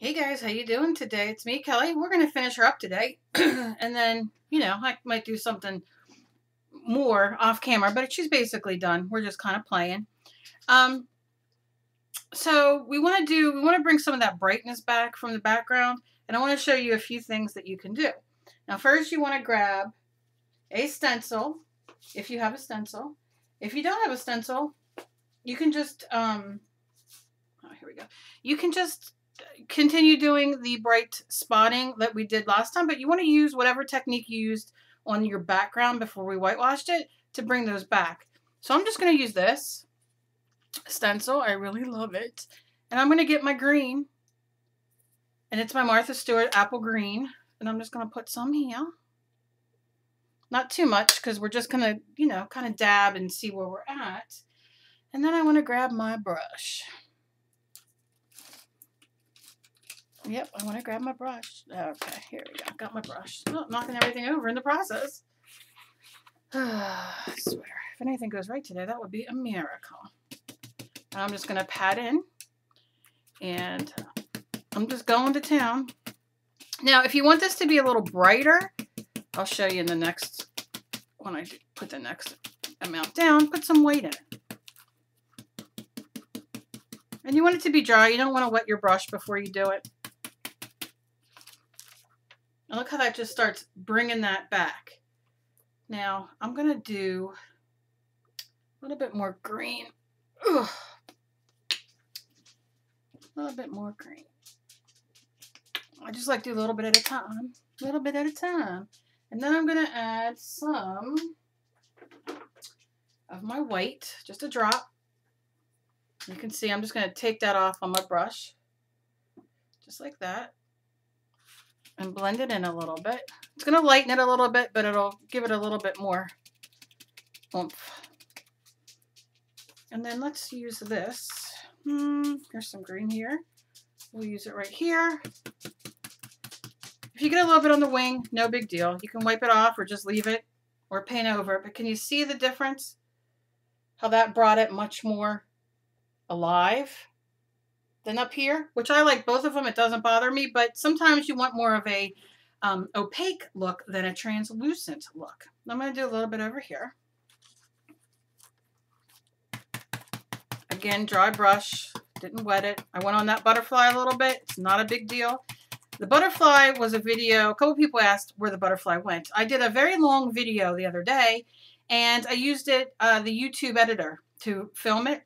Hey guys, how you doing today? It's me, Kelly. We're going to finish her up today. And then, I might do something more off camera, but she's basically done. We're just kind of playing. So we want to bring some of that brightness back from the background, and I want to show you a few things that you can do. Now, first you want to grab a stencil, if you have a stencil. If you don't have a stencil, you can just, here we go. You can just continue doing the bright spotting that we did last time, but you want to use whatever technique you used on your background before we whitewashed it to bring those back. So I'm just going to use this stencil. I really love it. And I'm going to get my green, and it's my Martha Stewart apple green, and I'm just going to put some here. Not too much, because we're just going to, kind of dab and see where we're at. And then I want to grab my brush. Yep, I want to grab my brush. Okay, here we go. Got my brush. Oh, knocking everything over in the process. I swear, if anything goes right today, that would be a miracle. And I'm just going to pat in, and I'm just going to town. Now, if you want this to be a little brighter, I'll show you in the next, when I put the next amount down, put some white in it. And you want it to be dry. You don't want to wet your brush before you do it. And look how that just starts bringing that back. Now, I'm going to do a little bit more green. Ugh. A little bit more green. I just like to do a little bit at a time. A little bit at a time. And then I'm going to add some of my white, just a drop. You can see I'm just going to take that off on my brush. Just like that. And blend it in a little bit. It's going to lighten it a little bit, but it'll give it a little bit more oomph. And then let's use this. Here's some green here. We'll use it right here. If you get a little bit on the wing, no big deal. You can wipe it off or just leave it or paint over it. But can you see the difference? How that brought it much more alive than up here, which I like both of them. It doesn't bother me, but sometimes you want more of a opaque look than a translucent look. I'm going to do a little bit over here. Again, dry brush, didn't wet it. I went on that butterfly a little bit. It's not a big deal. The butterfly was a video. A couple people asked where the butterfly went. I did a very long video the other day, and I used it, the YouTube editor, to film it.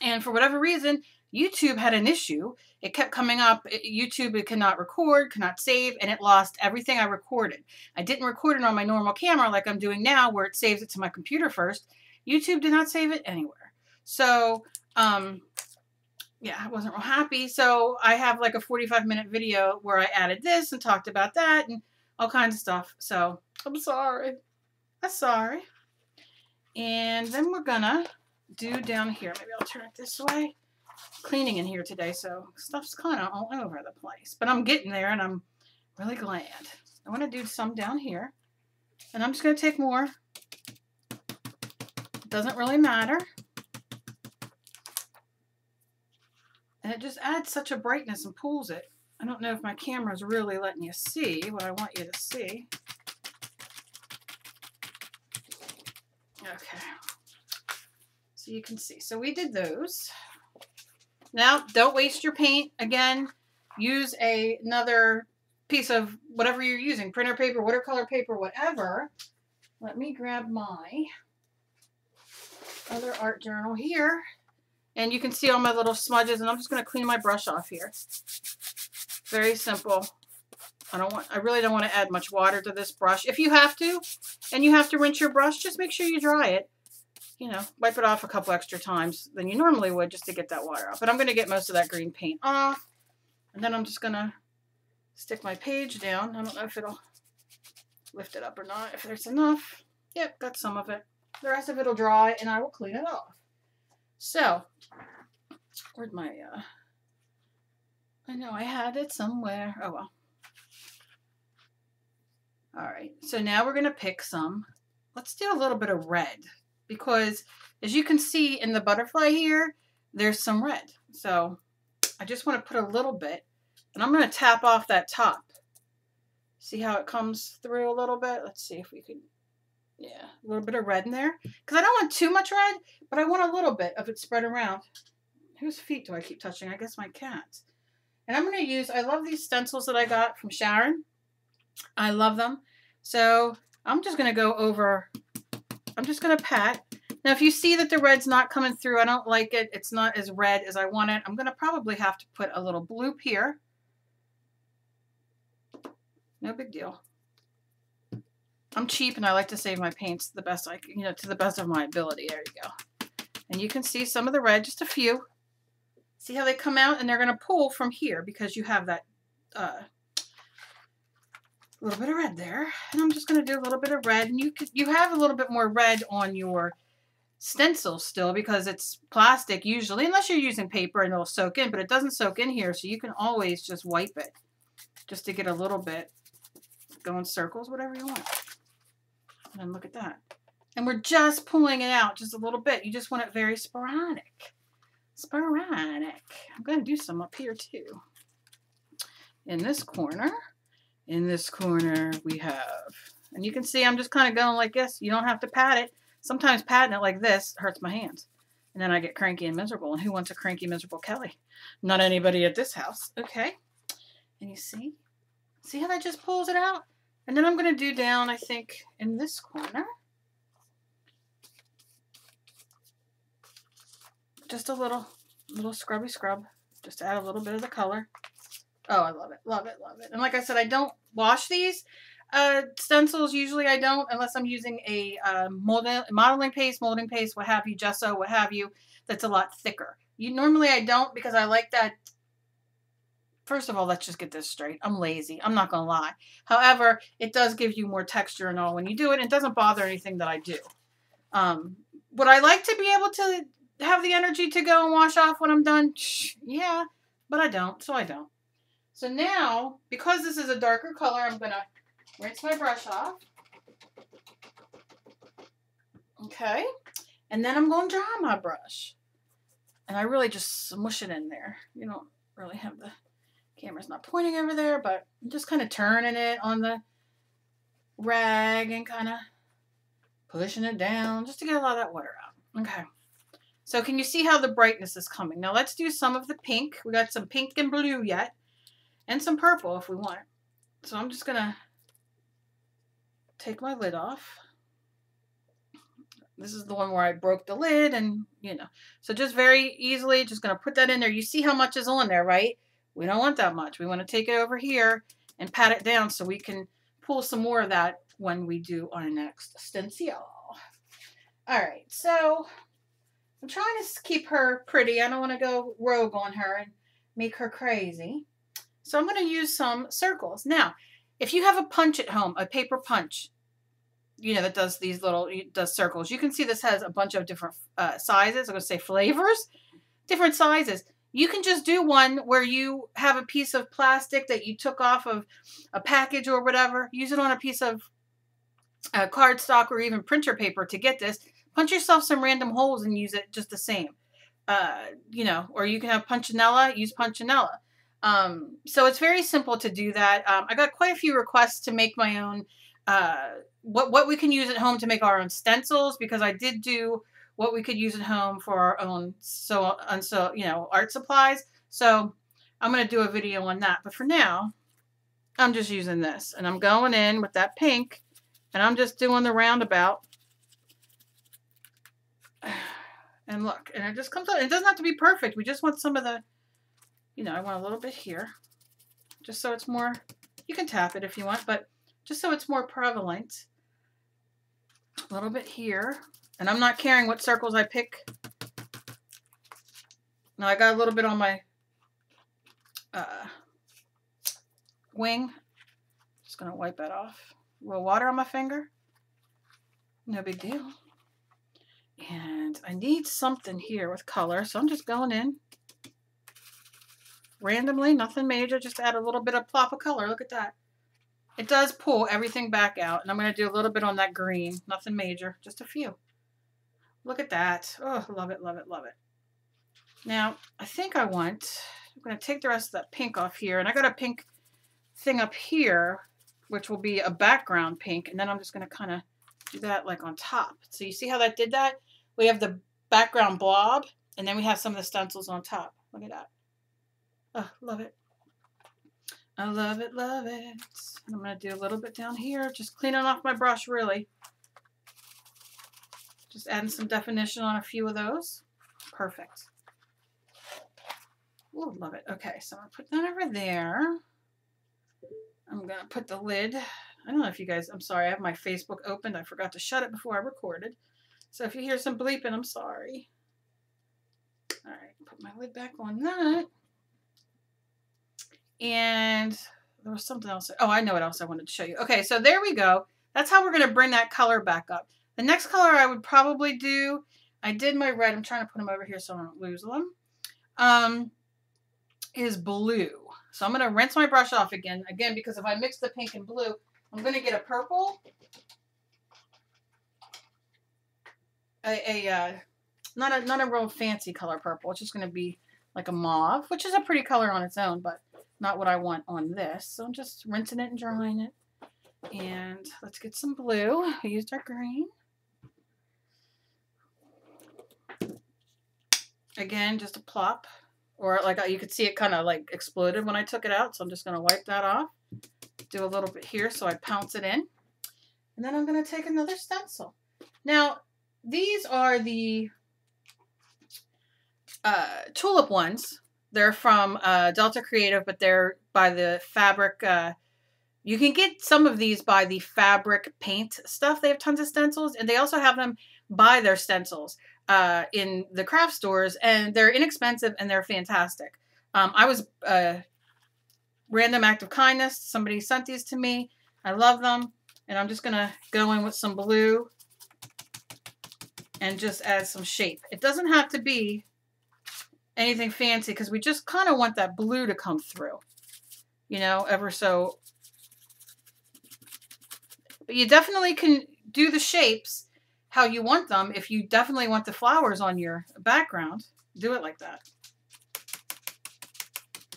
And for whatever reason, YouTube had an issue. It kept coming up. YouTube, it cannot record, cannot save, and it lost everything I recorded. I didn't record it on my normal camera like I'm doing now, where it saves it to my computer first. YouTube did not save it anywhere. So, yeah, I wasn't real happy. So I have like a 45-minute video where I added this and talked about that and all kinds of stuff. So I'm sorry. I'm sorry. And then we're gonna do down here. Maybe I'll turn it this way. Cleaning in here today, so stuff's kind of all over the place. But I'm getting there, and I'm really glad. I want to do some down here. And I'm just going to take more. It doesn't really matter. And it just adds such a brightness and pulls it. I don't know if my camera's really letting you see what I want you to see. Okay. So you can see. So we did those. Now, don't waste your paint. Again, use another piece of whatever you're using. Printer paper, watercolor paper, whatever. Let me grab my other art journal here. And you can see all my little smudges. And I'm just going to clean my brush off here. Very simple. I really don't want to add much water to this brush. If you have to, and you have to rinse your brush, just make sure you dry it. Wipe it off a couple extra times than you normally would just to get that water out. But I'm going to get most of that green paint off. And then I'm just going to stick my page down. I don't know if it'll lift it up or not. If there's enough. Yep, got some of it. The rest of it will dry and I will clean it off. So, where'd my, I know I had it somewhere. Oh, well. All right. So now we're going to pick some. Let's do a little bit of red. Because as you can see in the butterfly here, there's some red. So I just want to put a little bit And I'm going to tap off that top. See how it comes through a little bit? Let's see if we can, yeah, a little bit of red in there. Because I don't want too much red, but I want a little bit of it spread around. Whose feet do I keep touching? I guess my cat's. And I'm going to use, I love these stencils that I got from Sharon. I love them. So I'm just going to go over, I'm just going to pat. Now, if you see that the red's not coming through, I don't like it. It's not as red as I want it. I'm going to probably have to put a little bloop here. No big deal. I'm cheap and I like to save my paints the best I can, you know, to the best of my ability. There you go. And you can see some of the red, just a few. See how they come out, and they're going to pull from here because you have that little bit of red there. And I'm just going to do a little bit of red, and you have a little bit more red on your stencil still because it's plastic usually, unless you're using paper and it'll soak in, but it doesn't soak in here, so you can always just wipe it just to get a little bit. Go in circles, whatever you want. And look at that. And we're just pulling it out just a little bit. You just want it very sporadic. Sporadic. I'm going to do some up here too. In this corner we have, and you can see I'm just kind of going like this. You don't have to pat it. Sometimes patting it like this hurts my hands. And then I get cranky and miserable. And who wants a cranky, miserable Kelly? Not anybody at this house. Okay. And you see? See how that just pulls it out? And then I'm going to do down, I think, in this corner. Just a little scrubby scrub. Just to add a little bit of the color. Oh, I love it. Love it. Love it. And like I said, I don't wash these stencils. Usually I don't, unless I'm using a modeling paste, molding paste, what have you, gesso, what have you, that's a lot thicker. Normally I don't because I like that. First of all, let's just get this straight. I'm lazy. I'm not going to lie. However, it does give you more texture and all when you do it. It doesn't bother anything that I do. Would I like to be able to have the energy to go and wash off when I'm done? Yeah, but I don't, so I don't. So now, because this is a darker color, I'm going to rinse my brush off. Okay. And then I'm going to dry my brush. And I really just smush it in there. You don't really have the camera's not pointing over there, but I'm just kind of turning it on the rag and kind of pushing it down just to get a lot of that water out. Okay. So can you see how the brightness is coming? Now let's do some of the pink. We got some pink and blue yet. And some purple if we want. So I'm just going to take my lid off. This is the one where I broke the lid and, you know. So just very easily, just going to put that in there. You see how much is on there, right? We don't want that much. We want to take it over here and pat it down so we can pull some more of that when we do our next stencil. All right, so I'm trying to keep her pretty. I don't want to go rogue on her and make her crazy. So I'm going to use some circles. Now, if you have a punch at home, a paper punch, you know, that does these little, does circles. You can see this has a bunch of different sizes. I'm going to say flavors, different sizes. You can just do one where you have a piece of plastic that you took off of a package or whatever. Use it on a piece of cardstock or even printer paper to get this. Punch yourself some random holes and use it just the same. You know, or you can have punchinella, use punchinella. So it's very simple to do that. I got quite a few requests to make my own, what we can use at home to make our own stencils, because I did do what we could use at home for our own, you know, art supplies. So I'm going to do a video on that. But for now, I'm just using this and I'm going in with that pink and I'm just doing the roundabout. And look, and it just comes out. It doesn't have to be perfect. We just want some of the, you know, I want a little bit here, just so it's more, you can tap it if you want, but just so it's more prevalent. A little bit here. And I'm not caring what circles I pick. Now I got a little bit on my wing. Just going to wipe that off. A little water on my finger. No big deal. And I need something here with color, so I'm just going in. Randomly, nothing major, just add a little bit of plop of color. Look at that. It does pull everything back out. And I'm going to do a little bit on that green. Nothing major, just a few. Look at that. Oh, love it, love it, love it. Now, I think I want I'm going to take the rest of that pink off here. And I got a pink thing up here, which will be a background pink. And then I'm just going to kind of do that like on top. So you see how that did that? We have the background blob, and then we have some of the stencils on top. Look at that. Oh, love it. I love it, love it. And I'm going to do a little bit down here, just cleaning off my brush, really. Just adding some definition on a few of those. Perfect. Ooh, love it. Okay, so I'm going to put that over there. I'm going to put the lid. I don't know if you guys, I'm sorry, I have my Facebook opened. I forgot to shut it before I recorded. So if you hear some bleeping, I'm sorry. All right, put my lid back on that. And there was something else. Oh, I know what else I wanted to show you. Okay, so there we go. That's how we're going to bring that color back up. The next color I would probably do, I did my red. I'm trying to put them over here so I don't lose them. Is blue. So I'm going to rinse my brush off again, because if I mix the pink and blue, I'm going to get a purple. Not a real fancy color purple. It's just going to be like a mauve, which is a pretty color on its own, but not what I want on this. So I'm just rinsing it and drying it. And let's get some blue. We used our green. Again, just a plop. Or like you could see it kind of like exploded when I took it out. So I'm just going to wipe that off. Do a little bit here so I pounce it in. And then I'm going to take another stencil. Now, these are the tulip ones. They're from Delta Creative, but they're by the fabric. You can get some of these by the fabric paint stuff. They have tons of stencils, and they also have them by their stencils in the craft stores, and they're inexpensive and they're fantastic. I was random act of kindness. Somebody sent these to me. I love them, and I'm just gonna go in with some blue and just add some shape. It doesn't have to be anything fancy because we just kind of want that blue to come through, you know, ever so. But you definitely can do the shapes how you want them. If you definitely want the flowers on your background, do it like that.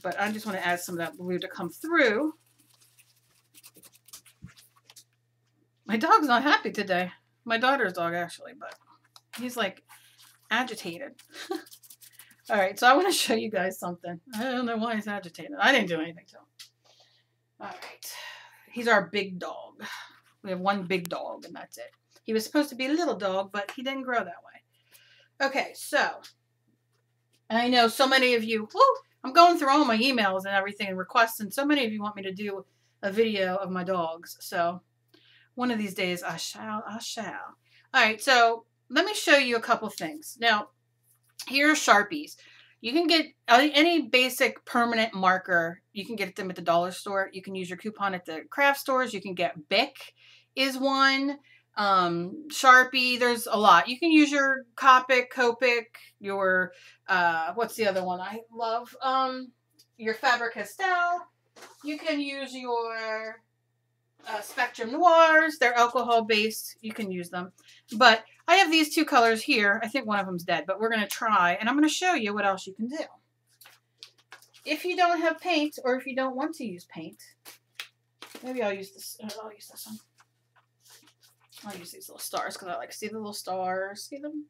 But I just want to add some of that blue to come through. My dog's not happy today. My daughter's dog, actually, but he's like agitated. All right, so I want to show you guys something. I don't know why he's agitated. I didn't do anything to him. All right, he's our big dog. We have one big dog, and that's it. He was supposed to be a little dog, but he didn't grow that way. Okay, so I know so many of you, I'm going through all my emails and everything and requests, and so many of you want me to do a video of my dogs. So one of these days I shall. All right, so let me show you a couple things. Now, here are Sharpies. You can get any basic permanent marker. You can get them at the dollar store. You can use your coupon at the craft stores. You can get Bic is one. Sharpie, there's a lot. You can use your Copic, your, what's the other one I love? Your Faber-Castell. You can use your Spectrum Noirs. They're alcohol-based. You can use them. But I have these two colors here. I think one of them's dead, but we're going to try, and I'm going to show you what else you can do. If you don't have paint, or if you don't want to use paint, maybe I'll use this. I'll use this one. I'll use these little stars because I like to see the little stars. See them?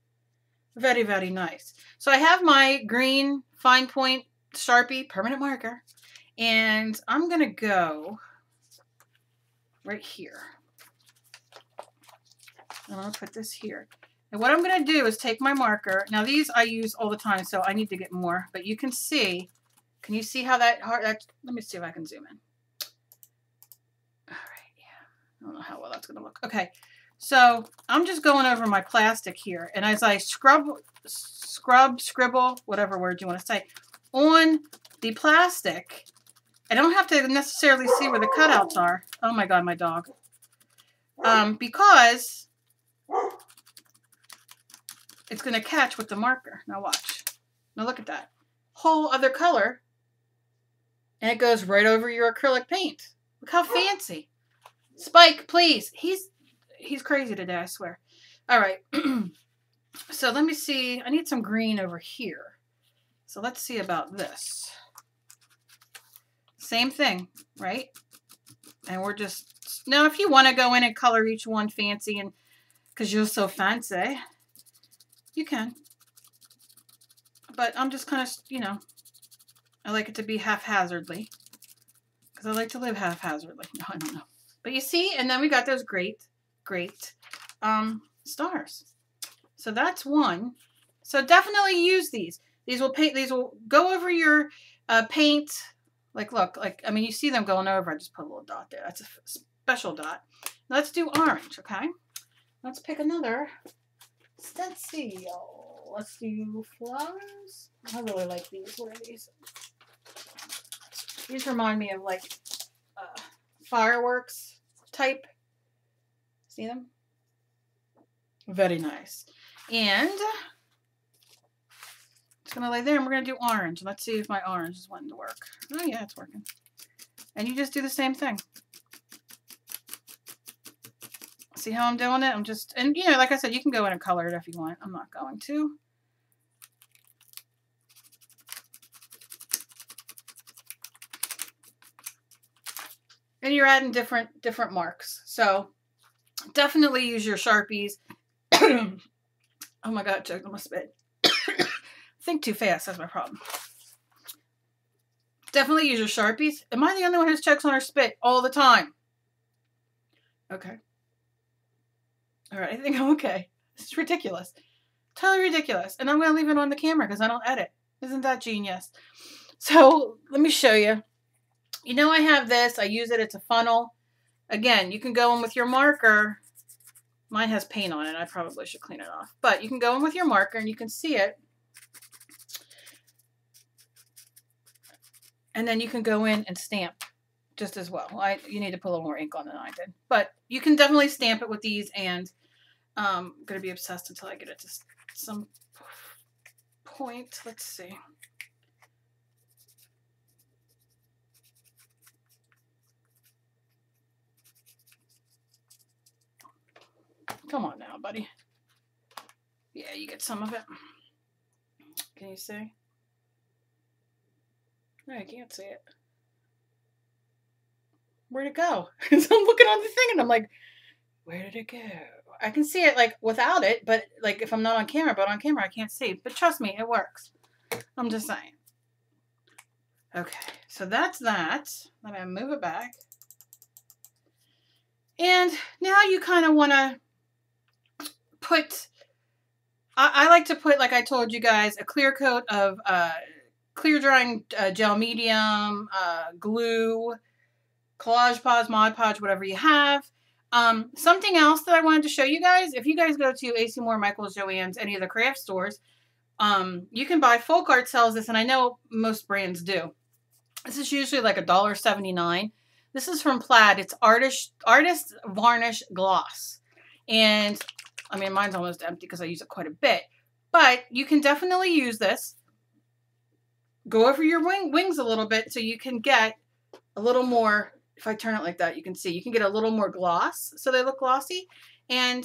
Very, very nice. So I have my green fine point Sharpie permanent marker, and I'm going to go right here. I'm going to put this here. And what I'm going to do is take my marker. Now these I use all the time, so I need to get more. But you can see, can you see how that, let me see if I can zoom in. All right, yeah. I don't know how well that's going to look. Okay, so I'm just going over my plastic here. And as I scribble, whatever word you want to say, on the plastic, I don't have to necessarily see where the cutouts are. Oh my God, my dog. Because it's going to catch with the marker. Now watch. Now look at that. Whole other color. And it goes right over your acrylic paint. Look how fancy. Spike, please. He's crazy today, I swear. All right. So let me see. I need some green over here. So let's see about this. Same thing, right? And we're just, now if you want to go in and color each one fancy and because you're so fancy, you can. But I'm just kind of, you know, I like it to be haphazardly because I like to live haphazardly. No, I don't know. But you see, and then we got those great stars. So that's one. So definitely use these. These will go over your paint. Like, look, like, I mean, you see them going over. I just put a little dot there. That's a special dot. Let's do orange, okay? Let's pick another stencil. Let's do flowers. I really like these. What are these? These remind me of like fireworks type. See them? Very nice. And it's going to lay there and we're going to do orange. Let's see if my orange is wanting to work. Oh yeah, it's working. And you just do the same thing. See how I'm doing it? I'm just, and you know, like I said, you can go in and color it if you want. I'm not going to. And you're adding different marks. So definitely use your Sharpies. Oh my God, choked on my spit. Think too fast, that's my problem. Definitely use your Sharpies. Am I the only one who chokes on her spit all the time? Okay. All right, I think I'm okay. It's ridiculous. Totally ridiculous. And I'm going to leave it on the camera because I don't edit. Isn't that genius? So let me show you. You know I have this. I use it. It's a funnel. Again, you can go in with your marker. Mine has paint on it. I probably should clean it off. But you can go in with your marker and you can see it. And then you can go in and stamp just as well. You need to put a little more ink on than I did. But you can definitely stamp it with these, and I'm going to be obsessed until I get it to some point. Let's see. Come on now, buddy. Yeah, you get some of it. Can you see? No, I can't see it. Where'd it go? So I'm looking on the thing and I'm like, where did it go? I can see it like without it, but like if I'm not on camera, but on camera I can't see. But trust me, it works. I'm just saying. Okay, so that's that. Let me move it back. And now you kind of want to put, I like to put, like I told you guys, a clear coat of clear drying gel medium, glue, Collage Pods, Mod Podge, whatever you have. Something else that I wanted to show you guys, if you guys go to AC Moore, Michael's, Joann's, any of the craft stores, you can buy, Folk Art sells this, and I know most brands do. This is usually like $1.79. This is from Plaid. It's Artist Varnish Gloss. And, I mean, mine's almost empty because I use it quite a bit. But you can definitely use this. Go over your wings a little bit so you can get a little more. If I turn it like that, you can see. You can get a little more gloss so they look glossy. And,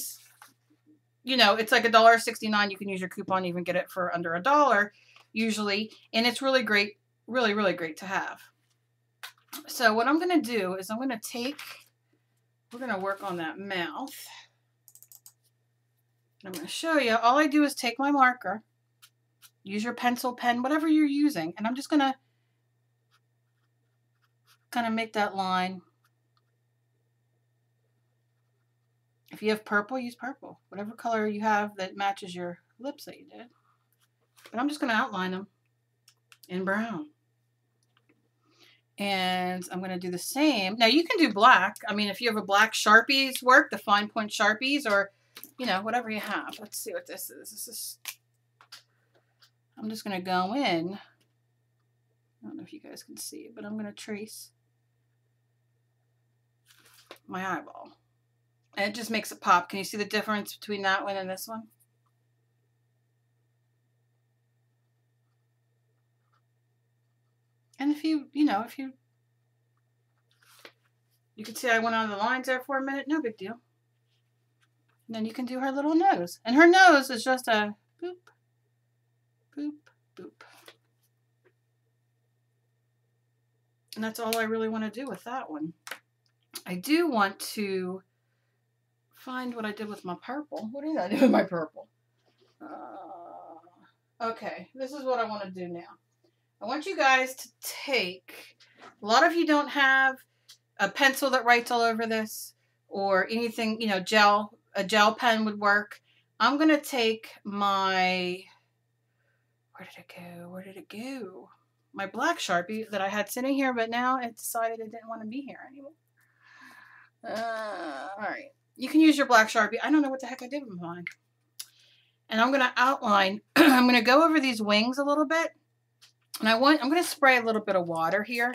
you know, it's like $1.69. You can use your coupon, even get it for under $1 usually. And it's really great, really, really great to have. So what I'm going to do is I'm going to take, we're going to work on that mouth. I'm going to show you. All I do is take my marker, use your pencil, pen, whatever you're using, and I'm just going to kind of make that line. If you have purple, use purple. Whatever color you have that matches your lips that you did. But I'm just going to outline them in brown. And I'm going to do the same. Now you can do black. I mean, if you have a black Sharpies work, the fine point Sharpies, or, you know, whatever you have. Let's see what this is. This is, I'm just going to go in. I don't know if you guys can see it, but I'm going to trace my eyeball. And it just makes it pop. Can you see the difference between that one and this one? And if you, you know, you can see I went on the lines there for a minute, no big deal. And then you can do her little nose. And her nose is just a boop, boop, boop. And that's all I really want to do with that one. I do want to find what I did with my purple. What did I do with my purple? Okay, this is what I want to do now. I want you guys to take, a lot of you don't have a pencil that writes all over this or anything, you know, a gel pen would work. I'm going to take my, where did it go? Where did it go? My black Sharpie that I had sitting here, but now it decided it didn't want to be here anymore. All right. You can use your black Sharpie. I don't know what the heck I did with mine. And I'm going to outline, I'm going to go over these wings a little bit. And I'm going to spray a little bit of water here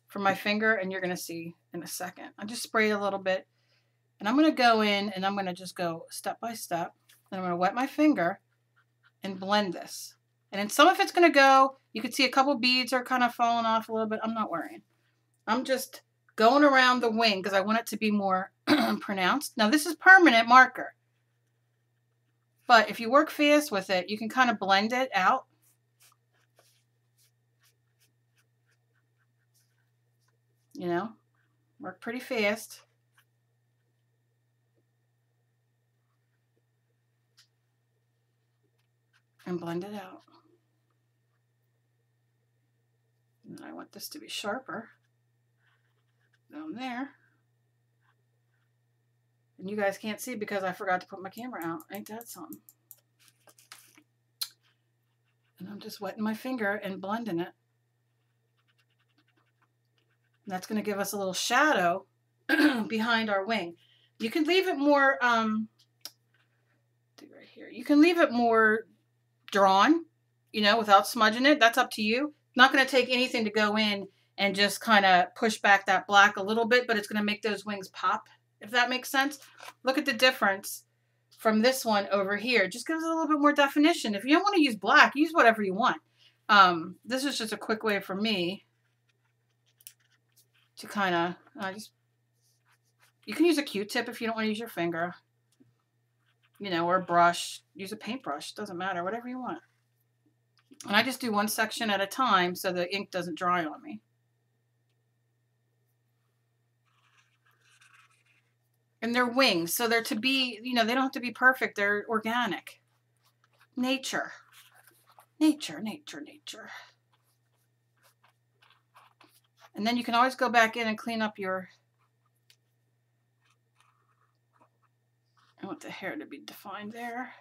from my finger, and you're going to see in a second. I just spray a little bit, and I'm going to go in, and I'm going to just go step by step. And I'm going to wet my finger and blend this. And then some of it's going to go, you can see a couple beads are kind of falling off a little bit. I'm not worrying. I'm just going around the wing because I want it to be more pronounced. Now this is permanent marker. But if you work fast with it, you can kind of blend it out. You know, work pretty fast. And blend it out. And I want this to be sharper down there. And you guys can't see because I forgot to put my camera out. Ain't that something? And I'm just wetting my finger and blending it. And that's going to give us a little shadow behind our wing. You can leave it more, right here. You can leave it more drawn, you know, without smudging it. That's up to you. Not going to take anything to go in and just kind of push back that black a little bit, but it's going to make those wings pop, if that makes sense. Look at the difference from this one over here. Just gives it a little bit more definition. If you don't want to use black, use whatever you want. This is just a quick way for me to kind of, you can use a Q-tip if you don't want to use your finger, you know, or a brush. Use a paintbrush, doesn't matter, whatever you want. And I just do one section at a time so the ink doesn't dry on me. And they're wings, so they're to be, you know, they don't have to be perfect. They're organic. Nature. Nature, nature, nature. And then you can always go back in and clean up your, I want the hair to be defined there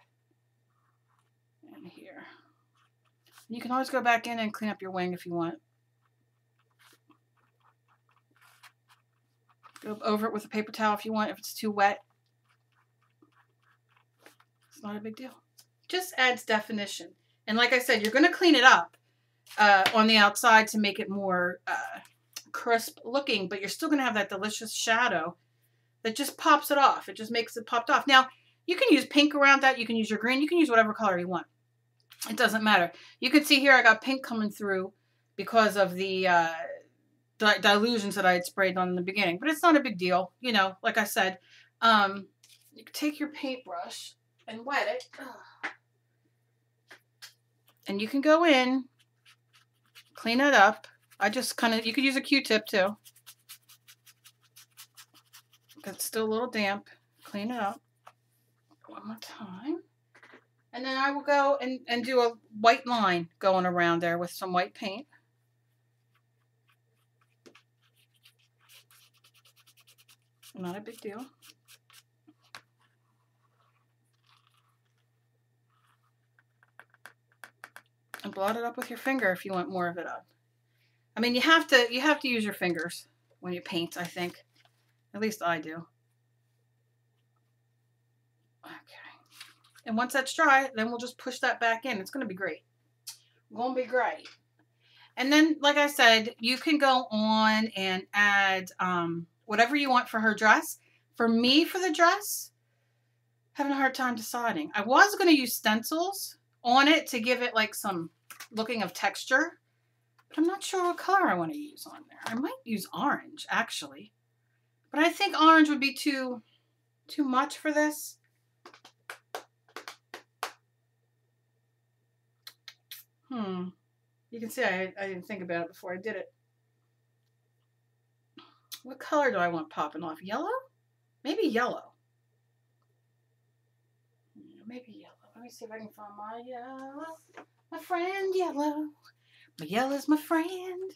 and here. You can always go back in and clean up your wing if you want. Go over it with a paper towel if you want, if it's too wet. It's not a big deal. Just adds definition. And like I said, you're going to clean it up on the outside to make it more crisp looking, but you're still going to have that delicious shadow that just pops it off. It just makes it popped off. Now, you can use pink around that. You can use your green. You can use whatever color you want. It doesn't matter. You can see here I got pink coming through because of the dilutions that I had sprayed on in the beginning. But it's not a big deal. You know, like I said, you can take your paintbrush and wet it. And you can go in, clean it up. I just kind of, you could use a Q-tip too. It's still a little damp. Clean it up. One more time. And then I will go and do a white line going around there with some white paint. Not a big deal. And blot it up with your finger if you want more of it up. I mean, you have to use your fingers when you paint, I think. At least I do. Okay. And once that's dry, then we'll just push that back in. It's going to be great. Going to be great. And then, like I said, you can go on and add whatever you want for her dress. For me, for the dress, having a hard time deciding. I was going to use stencils on it to give it like some looking of texture. But I'm not sure what color I want to use on there. I might use orange, actually. But I think orange would be too much for this. You can see I didn't think about it before I did it. What color do I want popping off? Yellow? Maybe yellow. Maybe yellow. Let me see if I can find my yellow. My friend yellow. My yellow's my friend.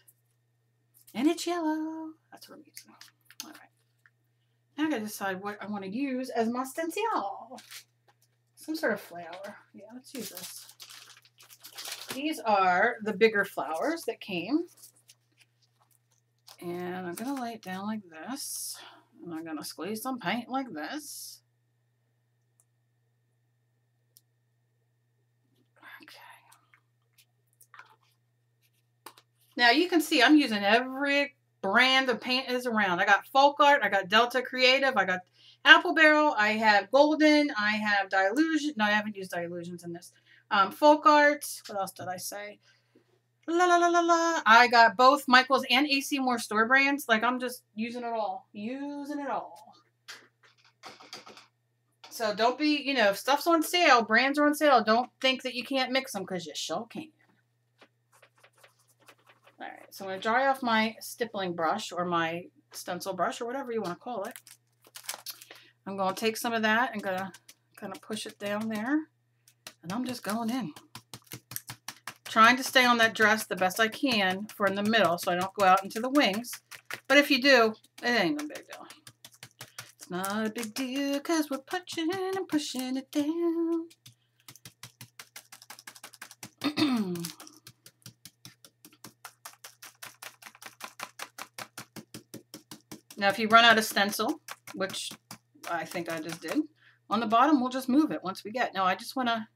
And it's yellow. That's what I'm using. All right. Now I gotta decide what I want to use as my stencil. Some sort of flower. Yeah, let's use this. These are the bigger flowers that came. And I'm gonna lay it down like this. And I'm gonna squeeze some paint like this. Okay. Now you can see I'm using every brand of paint is around. I got Folk Art, I got Delta Creative, I got Apple Barrel, I have Golden, I have Dilution. No, I haven't used Dilutions in this. Folk Art. What else did I say? La la la la la. I got both Michaels and AC Moore store brands. Like I'm just using it all. Using it all. So don't be, you know, if stuff's on sale, brands are on sale, don't think that you can't mix them because you sure can. Alright, so I'm going to dry off my stippling brush or my stencil brush or whatever you want to call it. I'm going to take some of that and going to kind of push it down there. And I'm just going in. Trying to stay on that dress the best I can for in the middle so I don't go out into the wings. But if you do, it ain't no big deal. It's not a big deal because we're punching and pushing it down. Now if you run out of stencil, which I think I just did, on the bottom we'll just move it once we get. Now I just want to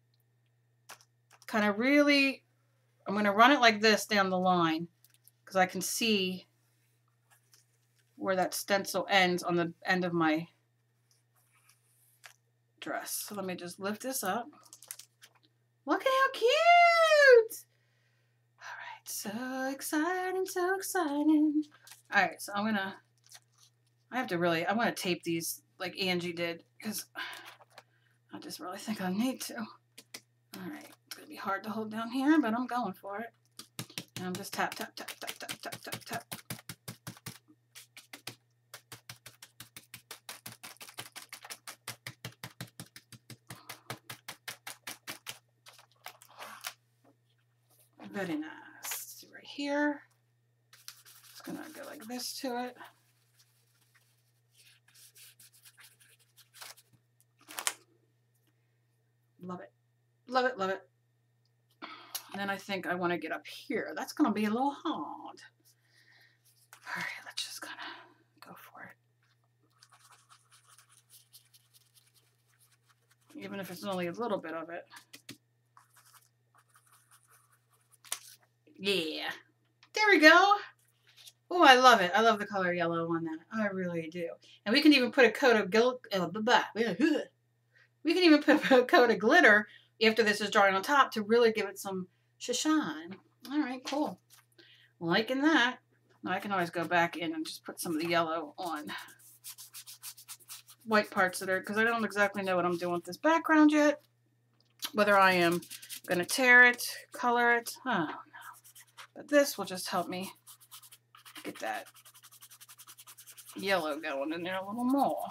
kind of really, I'm going to run it like this down the line because I can see where that stencil ends on the end of my dress. So let me just lift this up. Look at how cute! Alright, so exciting, so exciting. Alright, so I have to really, I want to tape these like Angie did because I just really think I need to. Alright, it's going to be hard to hold down here, but I'm going for it. And I'm just tap, tap, tap, tap, tap, tap, tap, tap. Very nice. See right here. Just gonna go like this to it. Love it. Love it, love it. And then I think I want to get up here. That's gonna be a little hard. Alright, let's just kinda go for it. Even if it's only a little bit of it. Yeah. There we go. Oh, I love it. I love the color yellow on that. I really do. And we can even put a coat of we can even put a coat of glitter after this is drying on top to really give it some shine. All right, cool. Liking that. Now I can always go back in and just put some of the yellow on white parts that are, because I don't exactly know what I'm doing with this background yet. Whether I am going to tear it, color it, I don't know. But this will just help me get that yellow going in there a little more.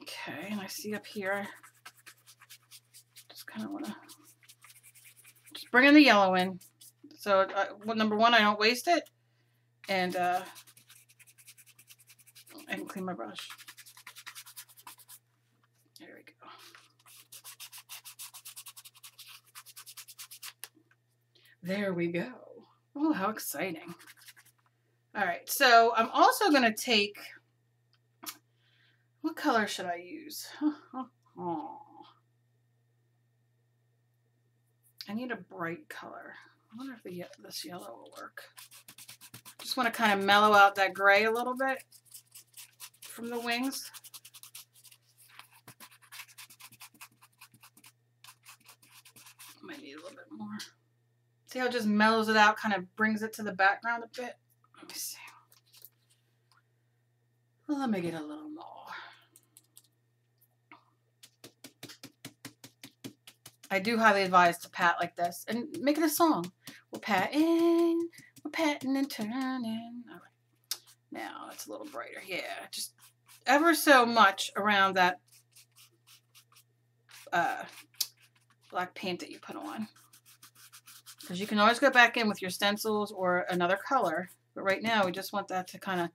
Okay, and I see up here, just kind of want to just bring in the yellow in. So, number one, I don't waste it, and I can clean my brush. There we go. There we go. Oh, how exciting. All right, so I'm also going to take, what color should I use? Oh. I need a bright color. I wonder if this yellow will work. Just want to kind of mellow out that gray a little bit from the wings. Might need a little bit more. See how it just mellows it out, kind of brings it to the background a bit? Let me see. Well, let me get a little more. I do highly advise to pat like this and make it a song. We're patting, We're patting and turning. All right. Now it's a little brighter. Yeah, just ever so much around that black paint that you put on. Because you can always go back in with your stencils or another color. But right now we just want that to kind of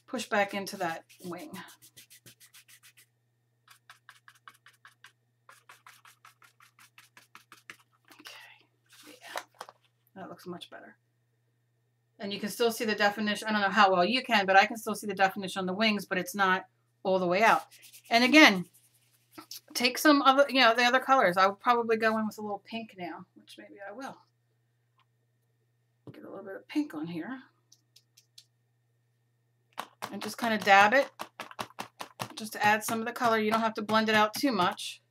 push back into that wing. Okay, yeah, that looks much better. And you can still see the definition. I don't know how well you can, but I can still see the definition on the wings, but it's not all the way out. And again, take some other, you know, the other colors. I would probably go in with a little pink now, which maybe I will. Get a little bit of pink on here. And just kind of dab it, just to add some of the color. You don't have to blend it out too much.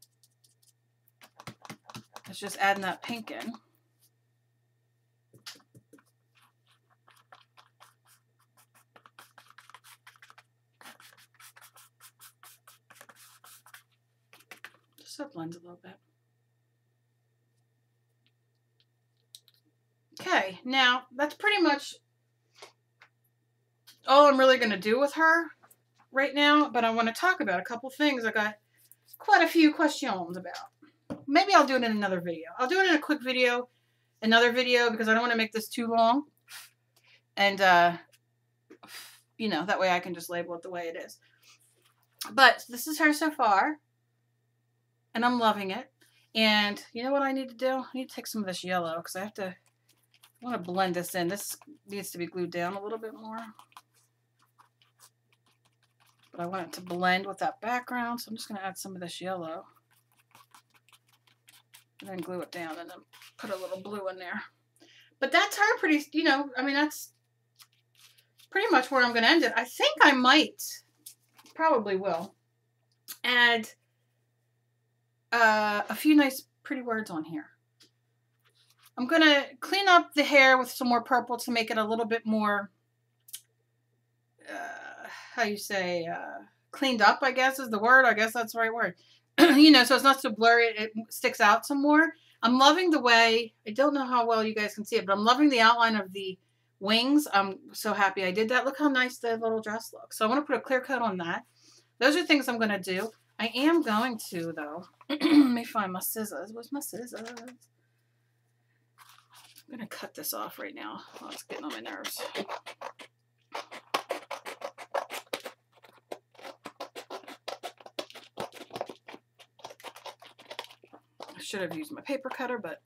It's just adding that pink in. Just so it blends a little bit. Okay, now that's pretty much all I'm really going to do with her right now, but I want to talk about a couple things I got quite a few questions about. Maybe I'll do it in another video. I'll do it in a quick video, another video, because I don't want to make this too long. And, you know, that way I can just label it the way it is. But this is her so far, and I'm loving it. And you know what I need to do? I need to take some of this yellow, because I want to blend this in. This needs to be glued down a little bit more. But I want it to blend with that background, so I'm just going to add some of this yellow. And then glue it down and then put a little blue in there. But that's her pretty, you know, I mean, that's pretty much where I'm going to end it. I think I might, probably will, add a few nice pretty words on here. I'm going to clean up the hair with some more purple to make it a little bit more, how you say, cleaned up, I guess is the word. I guess that's the right word. You know, so it's not so blurry. It sticks out some more. I'm loving the way, I don't know how well you guys can see it, but I'm loving the outline of the wings. I'm so happy I did that. Look how nice the little dress looks. So I want to put a clear coat on that. Those are things I'm going to do. I am going to, though. Let me find my scissors. Where's my scissors? I'm going to cut this off right now. Oh, it's getting on my nerves. I should have used my paper cutter, but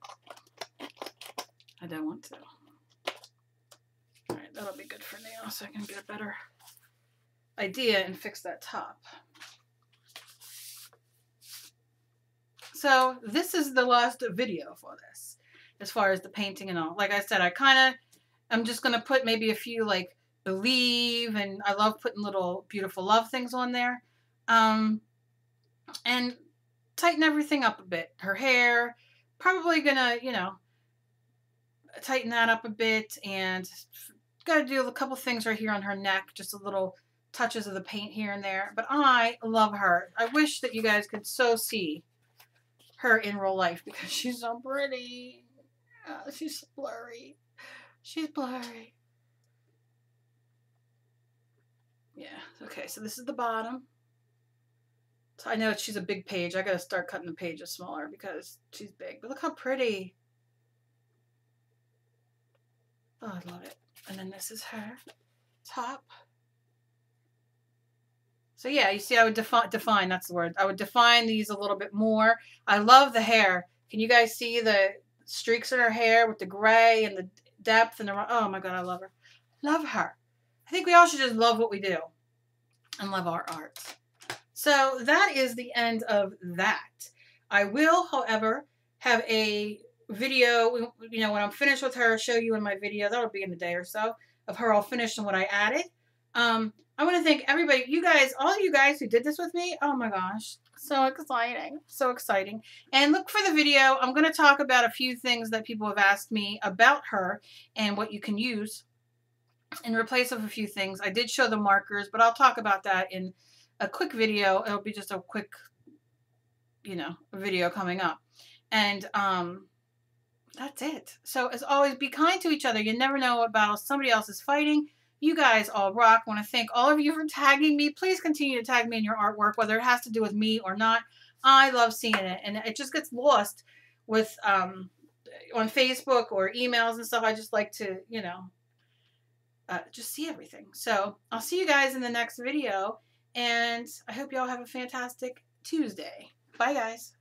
I don't want to. All right, that'll be good for now, so I can get a better idea and fix that top. So this is the last video for this, as far as the painting and all. Like I said, I'm just going to put maybe a few, like, believe, and I love putting little beautiful love things on there. And tighten everything up a bit. Her hair, probably going to, you know, tighten that up a bit, and got to do a couple things right here on her neck, just a little touches of the paint here and there. But I love her. I wish that you guys could so see her in real life, because she's so pretty. She's so blurry. She's blurry. Yeah, okay, so this is the bottom. So I know she's a big page. I gotta start cutting the pages smaller because she's big. But look how pretty. Oh, I love it. And then this is her top. So yeah, you see I would define, that's the word. I would define these a little bit more. I love the hair. Can you guys see the streaks in her hair with the gray and the depth and the, oh my God, I love her. Love her. I think we all should just love what we do and love our art. So that is the end of that. I will, however, have a video, you know, when I'm finished with her, show you in my video. That'll be in a day or so of her all finished and what I added. I want to thank everybody, you guys, all you guys who did this with me. Oh my gosh, so exciting, so exciting. And look for the video. I'm going to talk about a few things that people have asked me about her and what you can use in replace of a few things. I did show the markers, but I'll talk about that in a quick video. It'll be just a quick, you know, video coming up. And that's it. So as always, be kind to each other. You never know what battle somebody else is fighting. You guys all rock. I want to thank all of you for tagging me. Please continue to tag me in your artwork, whether it has to do with me or not. I love seeing it, and it just gets lost with on Facebook or emails and stuff. I just like to, you know, just see everything. So I'll see you guys in the next video, and I hope you all have a fantastic Tuesday. Bye, guys.